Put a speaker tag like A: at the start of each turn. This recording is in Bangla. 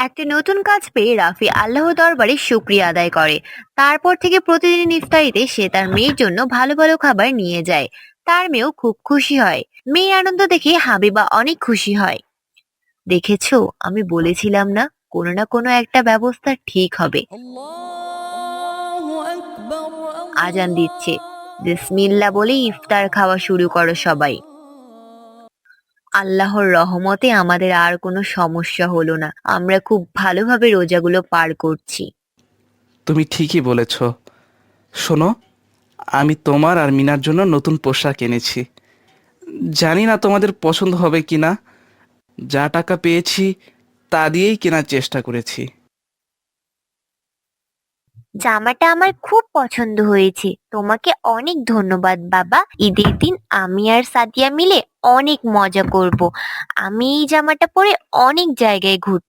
A: একটা নতুন কাজ পেয়ে রাফি আল্লাহর দরবারে শুকরিয়া আদায় করে। তারপর থেকে প্রতিদিন ইফতারিতে সে তার মেয়ের জন্য ভালো ভালো খাবার নিয়ে যায়। তার মেয়েও খুব খুশি হয়। মেয়ের আনন্দ দেখে হাবিবা অনেক খুশি হয়। দেখেছো, আমি বলেছিলাম না, কোনো না কোনো একটা ব্যবস্থা ঠিক হবে।
B: আল্লাহু আকবার।
A: আজান দিচ্ছে, বিসমিল্লাহ বলে ইফতার খাওয়া শুরু করো সবাই। আল্লাহর রহমতে আমাদের আর কোনো সমস্যা হলো না, আমরা খুব ভালোভাবে রোজাগুলো পার করছি।
C: তুমি ঠিকই বলেছ। শোনো, আমি তোমার আর মিনার জন্য নতুন পোশাক এনেছি। জানি না তোমাদের পছন্দ হবে কি না। যা টাকা পেয়েছি তা দিয়েই কেনার চেষ্টা করেছি।
A: জামাটা আমার খুব পছন্দ হয়েছে, তোমাকে অনেক ধন্যবাদ বাবা। ঈদের দিন আমি আর সাদিয়া মিলে অনেক মজা করব। আমি এই জামাটা পরে অনেক জায়গায় ঘুরতে